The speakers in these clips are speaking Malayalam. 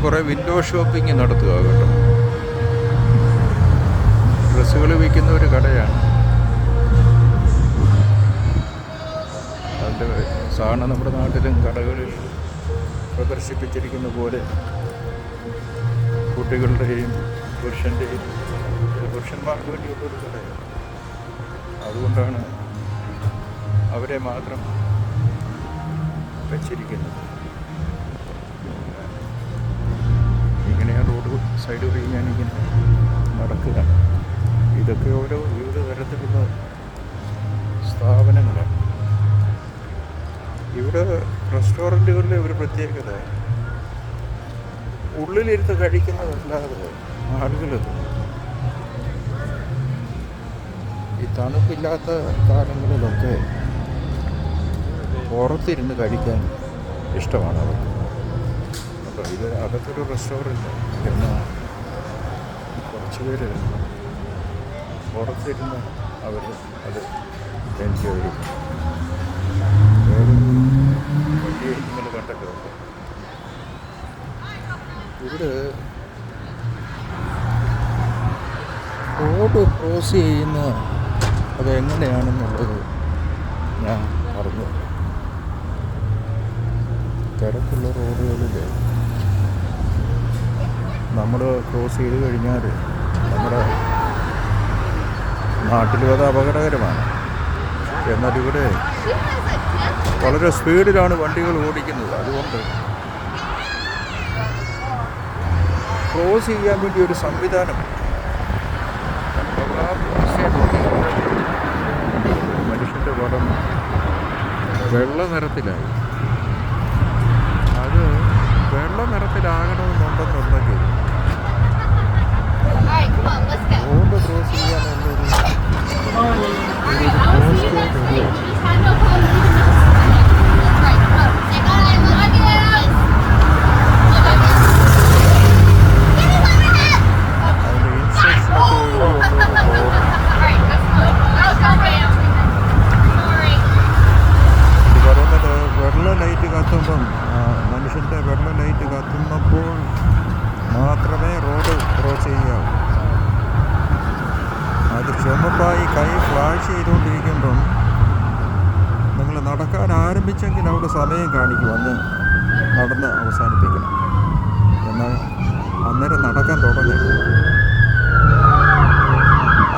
കുറേ വിൻഡോ ഷോപ്പിംഗ് നടത്തുക കേട്ടോ. ഡ്രസ്സുകൾ വിൽക്കുന്ന ഒരു കടയാണ്. അതിൻ്റെ സാധാരണ നമ്മുടെ നാട്ടിലും കടകളിൽ പ്രദർശിപ്പിച്ചിരിക്കുന്ന പോലെ കുട്ടികളുടെയും പുരുഷന്മാർക്ക് വേണ്ടിയുള്ളൊരു കടയാണ്. അതുകൊണ്ടാണ് അവരെ മാത്രം വെച്ചിരിക്കുന്നത്. റോഡ് സൈഡ് വഴി ഞാനിങ്ങനെ നടക്കുക. ഇതൊക്കെ ഓരോ വിവിധ തരത്തിലുള്ള സ്ഥാപനങ്ങളാണ്. ഇവിടെ റെസ്റ്റോറൻറ്റുകളിലെ ഒരു പ്രത്യേകത ഉള്ളിലിരുന്ന് കഴിക്കുന്നതല്ലാതെ ആളുകൾ ഈ തണുപ്പില്ലാത്ത കാലങ്ങളിലൊക്കെ പുറത്തിരുന്ന് കഴിക്കാൻ ഇഷ്ടമാണ് അവർക്ക്. ഇത് അകത്തൊരു റെസ്റ്റോറൻറ്റ് എന്നാൽ കുറച്ച് പേര് പുറത്തിരുന്ന് അവർ അത് എൻജോയ് ചെയ്യും. വണ്ടി നിങ്ങൾ കണ്ടല്ലോ. ഇവിടെ റോഡ് ക്രോസ് ചെയ്യുന്ന അതെങ്ങനെയാണെന്നുള്ളത് ഞാൻ പറഞ്ഞു. തിരക്കുള്ള റോഡുകളിൽ നമ്മൾ ക്രോസ് ചെയ്ത് കഴിഞ്ഞാൽ നമ്മുടെ നാട്ടിലും അത് അപകടകരമാണ്. എന്നാൽ ഇവിടെ വളരെ സ്പീഡിലാണ് വണ്ടികൾ ഓടിക്കുന്നത്. അതുകൊണ്ട് ക്രോസ് ചെയ്യാൻ വേണ്ടി ഒരു സംവിധാനം മനുഷ്യൻ്റെ പടം വെള്ള നിറത്തിലായി. അത് വെള്ള നിറത്തിലാകണമെന്നുണ്ടെന്നുണ്ടെങ്കിൽ റോഡ് ക്രോസ് ചെയ്യാനുള്ളൊരു വെള്ള ലൈറ്റ് കത്തുമ്പം മനുഷ്യൻ്റെ വെള്ള ലൈറ്റ് കത്തുന്നപ്പോൾ മാത്രമേ റോഡ് ക്രോസ് ചെയ്യാവൂ. അത് ചുമപ്പായി കൈ ഫ്ലാഷ് ചെയ്തുകൊണ്ടിരിക്കുമ്പം നിങ്ങൾ നടക്കാൻ ആരംഭിച്ചെങ്കിൽ അവിടെ സമയം കാണിക്കും, അന്ന് നടന്ന് അവസാനിപ്പിക്കണം. എന്നാൽ അന്നേരം നടക്കാൻ തുടങ്ങി.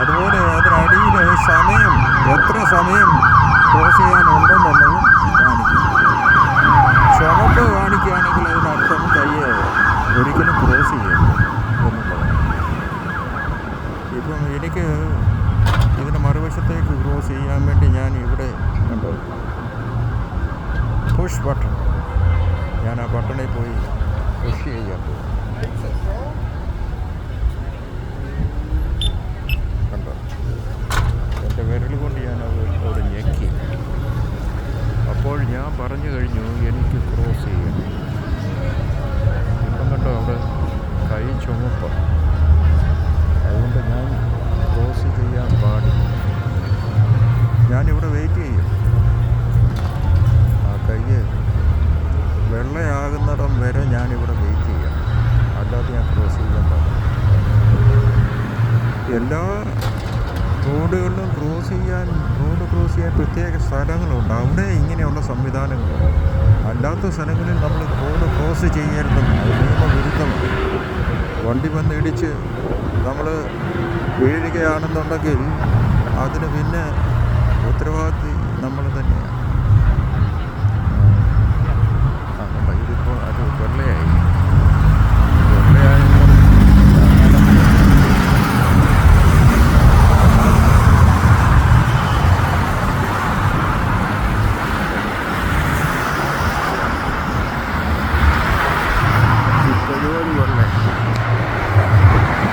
അതുപോലെ അതിനടിയിൽ സമയം, എത്ര സമയം ക്രോസ് ചെയ്യാനുണ്ടെന്നുള്ളതും കാണിക്കും. ചുമപ്പ് കാണിക്കുകയാണെങ്കിൽ അതിനർത്ഥം കയ്യെ ഒരിക്കലും ക്രോസ് ചെയ്യും എന്നുള്ളതാണ്. ഇപ്പം എനിക്ക് ഇതിന് മറുവശത്തേക്ക് ക്രോസ് ചെയ്യാൻ വേണ്ടി ഞാൻ ഇവിടെ കണ്ടു പുഷ് ബട്ടൺ. ഞാൻ ആ ബട്ടണിൽ പോയി പുഷ് ചെയ്യാൻ പോകും. കണ്ടോ, എൻ്റെ വിരൽ കൊണ്ട് ഞാൻ അവിടെ ഞെക്കി. അപ്പോൾ ഞാൻ പറഞ്ഞു കഴിഞ്ഞു എനിക്ക് ക്രോസ് ചെയ്യണം. ഇപ്പം കണ്ടോ അവിടെ കൈ ചുമപ്പ്. അതുകൊണ്ട് ഞാൻ ക്രോസ് ചെയ്യാൻ പാടില്ല. ഞാനിവിടെ വെയിറ്റ് ചെയ്യും. ആ കൈ വെള്ളയാകുന്നിടം വരെ ഞാനിവിടെ വെയിറ്റ് ചെയ്യാം. അല്ലാതെ ഞാൻ ക്രോസ് ചെയ്യാൻ പാടില്ല. എല്ലാ റോഡ് ക്രോസ് ചെയ്യാൻ പ്രത്യേക സ്ഥലങ്ങളുണ്ട്. അവിടെ ഇങ്ങനെയുള്ള സംവിധാനങ്ങളുണ്ട്. അല്ലാത്ത സ്ഥലങ്ങളിൽ നമ്മൾ റോഡ് ക്രോസ് ചെയ്യരുതെന്ന് നിയമവിരുദ്ധമാണ്. വണ്ടി വന്നിടിച്ച് നമ്മൾ വീഴുകയാണെന്നുണ്ടെങ്കിൽ അതിന് പിന്നെ ഉത്തരവാദി നമ്മൾ തന്നെയാണ്. ഇതിപ്പോൾ അത് വെള്ളയായി.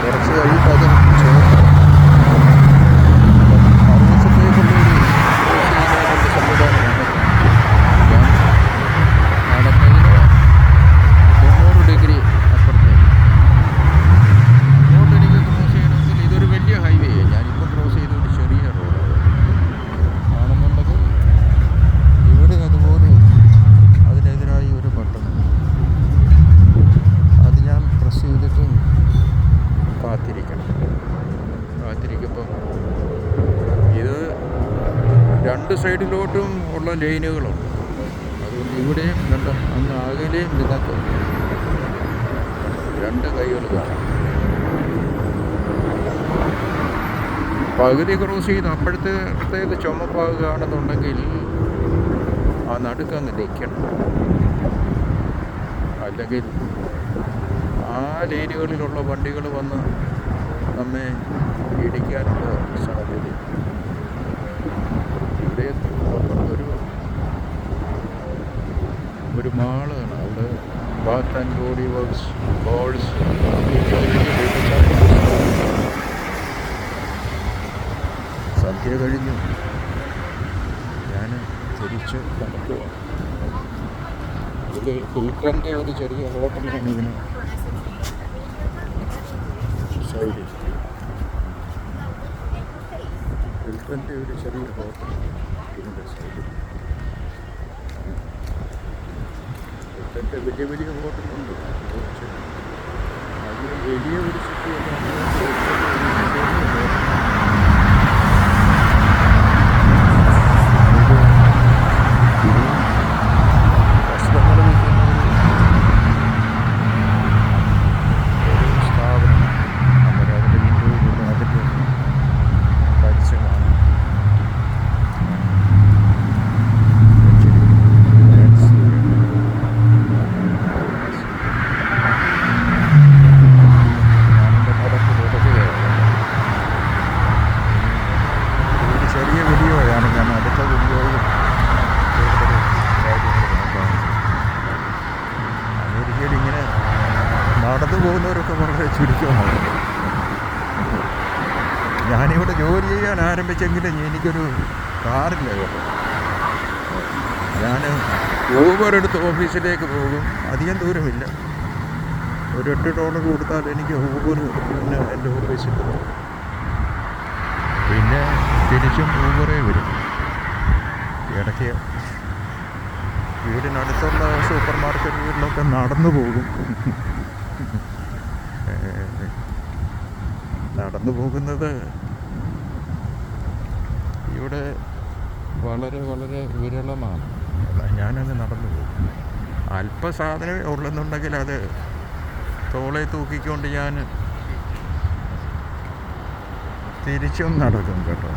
കുറച്ച് കഴിയുമ്പോൾ അത് സംവിധാനം സൈഡിലോട്ടും ഉള്ള ലൈനുകളുണ്ട്. അതുകൊണ്ട് ഇവിടെയും കണ്ട അങ്ങ് അകലെയും നിങ്ങൾക്ക് 2 കൈകൾ കാണാം. പകുതി ക്രോസ് ചെയ്ത് അപ്പോഴത്തേത് ചുമപ്പാകുകയാണെന്നുണ്ടെങ്കിൽ ആ നടുക്കങ്ങ് നിൽക്കണം. അല്ലെങ്കിൽ ആ ലൈനുകളിലുള്ള വണ്ടികൾ വന്ന് നമ്മെ ഇടിക്കാനുള്ള സാധ്യത. ഇവിടെ ഒരു മാളാണ്. അവിടെ bath and body works, balls, സന്ധ്യ കഴിഞ്ഞു. ഞാൻ തിരിച്ച് നടക്കുകയാണ്. ഇത് ഹിൽട്ടൻ്റെ ഒരു ചെറിയ ഹോട്ടലാണ് ഇതിന് സൈഡിൽ. ഹിൽട്ടൻ്റെ ഒരു ചെറിയ ഹോട്ടൽ ഇതിൻ്റെ സൈഡിൽ. ഹിൽട്ടൻ്റെ വലിയ വലിയ ഹോട്ടലുണ്ട്. അതിന് വലിയ ഒരു സിറ്റിയാണ്. നടന്നു പോകുന്നവരൊക്കെ വളരെ ചുരുക്കമാണ്. ഞാനിവിടെ ജോലി ചെയ്യാൻ ആരംഭിച്ചെങ്കിലും എനിക്കൊരു കാറില്ല കേട്ടോ. ഞാൻ ഊബർ എടുത്ത് ഓഫീസിലേക്ക് പോകും. അധികം ദൂരമില്ല. ഒരു $8 കൊടുത്താൽ എനിക്ക് ഊബർ പിന്നെ എൻ്റെ ഓഫീസിൽ പോകും. പിന്നെ തിരിച്ചും ഊബറേ വരും. ഇടയ്ക്ക് വീടിനടുത്തുള്ള സൂപ്പർ മാർക്കറ്റുകളിലൊക്കെ നടന്നു പോകും. നടന്നു പോകുന്നത് ഇവിടെ വളരെ വളരെ വിരളമാണ്. ഞാനങ്ങ് നടന്നു പോകും. അല്പസാധനമേ ഉള്ളെന്നുണ്ടെങ്കിൽ അത് തോളെ തൂക്കിക്കൊണ്ട് ഞാൻ തിരിച്ചും നടക്കും കേട്ടോ.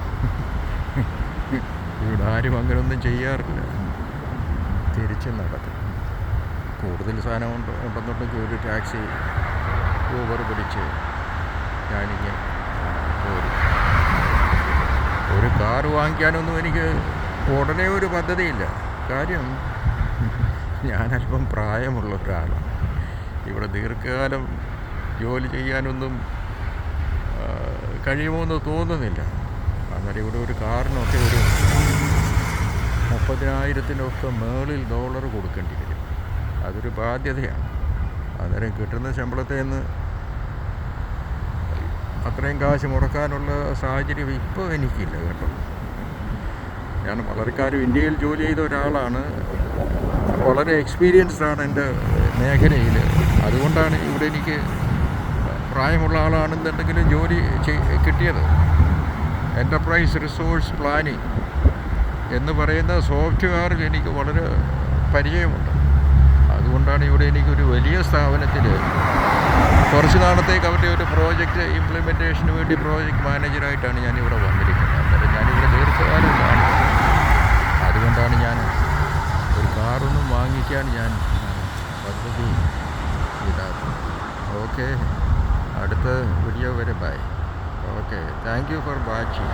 ഇവിടെ ആരും അങ്ങനെയൊന്നും ചെയ്യാറില്ല. തിരിച്ചും നടക്കും. കൂടുതൽ സാധനം ഉണ്ടെന്നുണ്ടെങ്കിൽ ഒരു ടാക്സി ഊബർ പിടിച്ച് ഞാനിങ്ങനെ പോരും. ഒരു കാർ വാങ്ങിക്കാനൊന്നും എനിക്ക് ഉടനെ ഒരു പദ്ധതിയില്ല. കാര്യം ഞാനല്പം പ്രായമുള്ള ഒരാളാണ്. ഇവിടെ ദീർഘകാലം ജോലി ചെയ്യാനൊന്നും കഴിയുമോയെന്ന് തോന്നുന്നില്ല. അന്നേരം ഇവിടെ ഒരു കാറിനൊക്കെ ഒരു $30,000 മേളിൽ ഡോളർ കൊടുക്കേണ്ടി വരും. അതൊരു ബാധ്യതയാണ്. അന്നേരം കിട്ടുന്ന ശമ്പളത്തിൽ നിന്ന് അത്രയും കാശ് മുടക്കാനുള്ള സാഹചര്യം ഇപ്പോൾ എനിക്കില്ല കേട്ടോ. ഞാൻ വളരെ കാലം ഇന്ത്യയിൽ ജോലി ചെയ്ത ഒരാളാണ്. വളരെ എക്സ്പീരിയൻസ്ഡ് ആണ് എൻ്റെ മേഖലയിൽ. അതുകൊണ്ടാണ് ഇവിടെ എനിക്ക് പ്രായമുള്ള ആളാണെന്നുണ്ടെങ്കിലും ജോലി കിട്ടിയത്. എൻ്റർപ്രൈസ് റിസോഴ്സ് പ്ലാനിങ് എന്ന് പറയുന്ന സോഫ്റ്റ്വെയറിൽ എനിക്ക് വളരെ പരിചയമുണ്ട്. അതുകൊണ്ടാണ് ഇവിടെ എനിക്കൊരു വലിയ സ്ഥാപനത്തിൽ കുറച്ച് നാളത്തേക്ക് അവരുടെ ഒരു പ്രോജക്റ്റ് ഇംപ്ലിമെൻറ്റേഷന് വേണ്ടി പ്രോജക്റ്റ് മാനേജറായിട്ടാണ് ഞാനിവിടെ വന്നിരിക്കുന്നത്. അന്നേരം ഞാനിവിടെ ദീർഘകാലം കാണും. അതുകൊണ്ടാണ് ഞാൻ ഒരു കാറൊന്നും വാങ്ങിക്കാൻ ഞാൻ പദ്ധതി ഇടാത്തത്. ഓക്കെ, അടുത്ത വീഡിയോ വരെ bye. Okay, thank you for watching.